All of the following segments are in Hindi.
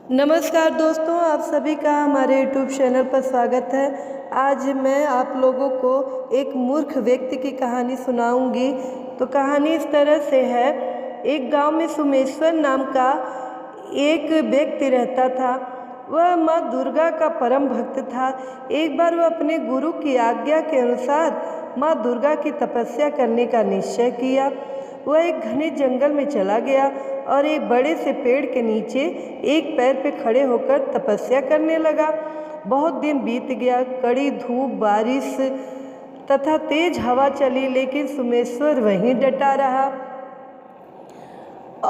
नमस्कार दोस्तों, आप सभी का हमारे YouTube चैनल पर स्वागत है। आज मैं आप लोगों को एक मूर्ख व्यक्ति की कहानी सुनाऊंगी। तो कहानी इस तरह से है। एक गांव में सुमेश्वर नाम का एक व्यक्ति रहता था। वह माँ दुर्गा का परम भक्त था। एक बार वह अपने गुरु की आज्ञा के अनुसार माँ दुर्गा की तपस्या करने का निश्चय किया। वह एक घने जंगल में चला गया और एक बड़े से पेड़ के नीचे एक पैर पे खड़े होकर तपस्या करने लगा। बहुत दिन बीत गया। कड़ी धूप, बारिश तथा तेज हवा चली, लेकिन सुमेश्वर वहीं डटा रहा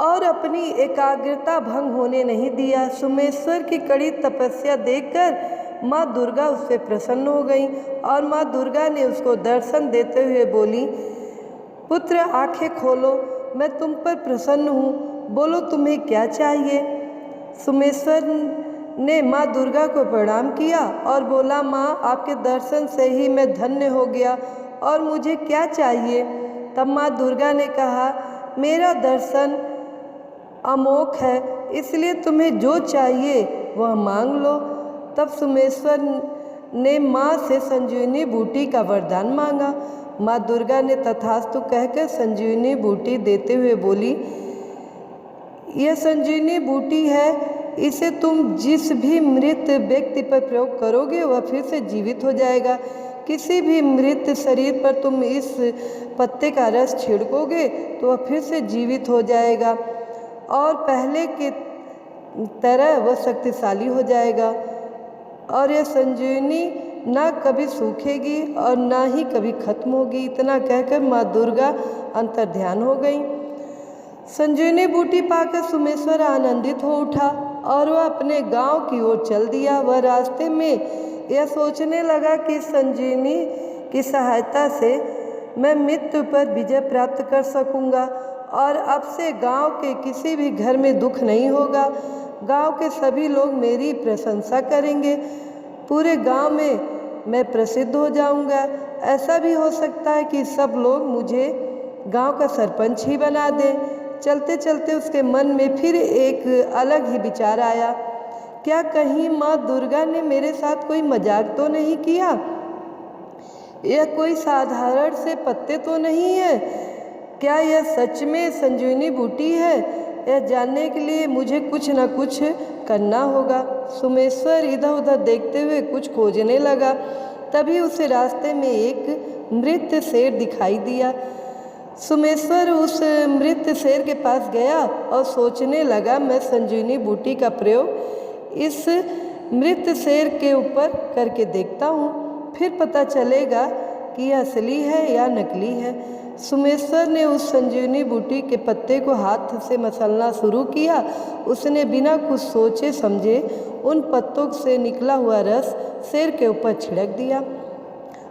और अपनी एकाग्रता भंग होने नहीं दिया। सुमेश्वर की कड़ी तपस्या देखकर माँ दुर्गा उससे प्रसन्न हो गई और माँ दुर्गा ने उसको दर्शन देते हुए बोली, पुत्र, आंखें खोलो, मैं तुम पर प्रसन्न हूँ। बोलो, तुम्हें क्या चाहिए? सुमेश्वर ने माँ दुर्गा को प्रणाम किया और बोला, माँ, आपके दर्शन से ही मैं धन्य हो गया और मुझे क्या चाहिए? तब माँ दुर्गा ने कहा, मेरा दर्शन अमोघ है, इसलिए तुम्हें जो चाहिए वह मांग लो। तब सुमेश्वर ने माँ से संजीवनी बूटी का वरदान मांगा। माँ दुर्गा ने तथास्तु कहकर संजीवनी बूटी देते हुए बोली, यह संजीवनी बूटी है, इसे तुम जिस भी मृत व्यक्ति पर प्रयोग करोगे वह फिर से जीवित हो जाएगा। किसी भी मृत शरीर पर तुम इस पत्ते का रस छिड़कोगे तो वह फिर से जीवित हो जाएगा और पहले के तरह वह शक्तिशाली हो जाएगा और यह संजीवनी ना कभी सूखेगी और ना ही कभी खत्म होगी। इतना कहकर माँ दुर्गा अंतर्ध्यान हो गई। संजीवनी बूटी पाकर सुमेश्वर आनंदित हो उठा और वह अपने गांव की ओर चल दिया। वह रास्ते में यह सोचने लगा कि संजीवनी की सहायता से मैं मृत्यु पर विजय प्राप्त कर सकूंगा और अब से गांव के किसी भी घर में दुख नहीं होगा। गांव के सभी लोग मेरी प्रशंसा करेंगे। पूरे गांव में मैं प्रसिद्ध हो जाऊंगा। ऐसा भी हो सकता है कि सब लोग मुझे गांव का सरपंच ही बना दें। चलते चलते उसके मन में फिर एक अलग ही विचार आया, क्या कहीं माँ दुर्गा ने मेरे साथ कोई मजाक तो नहीं किया? यह कोई साधारण से पत्ते तो नहीं है। क्या यह सच में संजीवनी बूटी है? यह जानने के लिए मुझे कुछ न कुछ करना होगा। सुमेश्वर इधर उधर देखते हुए कुछ खोजने लगा। तभी उसे रास्ते में एक मृत शेर दिखाई दिया। सुमेश्वर उस मृत शेर के पास गया और सोचने लगा, मैं संजीवनी बूटी का प्रयोग इस मृत शेर के ऊपर करके देखता हूँ, फिर पता चलेगा कि यह असली है या नकली है। सुमेश्वर ने उस संजीवनी बूटी के पत्ते को हाथ से मसलना शुरू किया। उसने बिना कुछ सोचे समझे उन पत्तों से निकला हुआ रस शेर के ऊपर छिड़क दिया।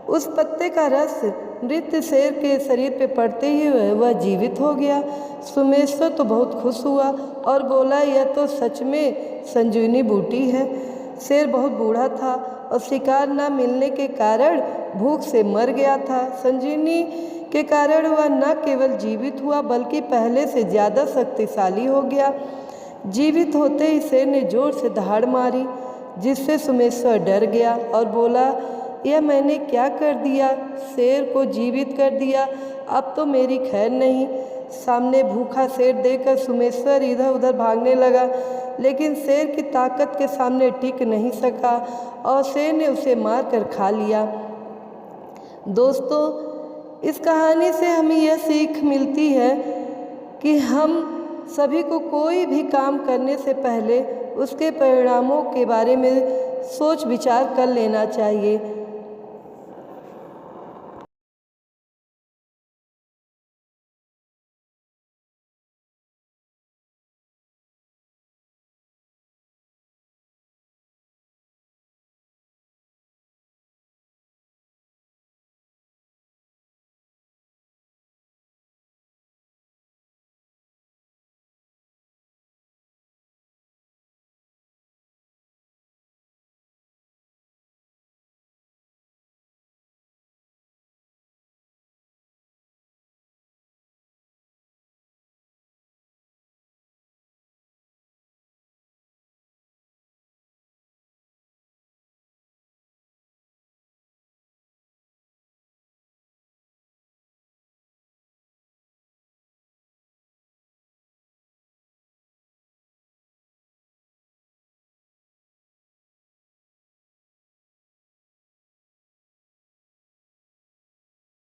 उस पत्ते का रस मृत शेर के शरीर पे पड़ते ही वह जीवित हो गया। सुमेश्वर तो बहुत खुश हुआ और बोला, यह तो सच में संजीवनी बूटी है। शेर बहुत बूढ़ा था और शिकार न मिलने के कारण भूख से मर गया था। संजीवनी के कारण वह न केवल जीवित हुआ बल्कि पहले से ज़्यादा शक्तिशाली हो गया। जीवित होते ही शेर ने जोर से दहाड़ मारी, जिससे सुमेश्वर डर गया और बोला, यह मैंने क्या कर दिया? शेर को जीवित कर दिया, अब तो मेरी खैर नहीं। सामने भूखा शेर देखकर सुमेश्वर इधर उधर भागने लगा, लेकिन शेर की ताकत के सामने टिक नहीं सका और शेर ने उसे मार कर खा लिया। दोस्तों, इस कहानी से हमें यह सीख मिलती है कि हम सभी को कोई भी काम करने से पहले उसके परिणामों के बारे में सोच विचार कर लेना चाहिए।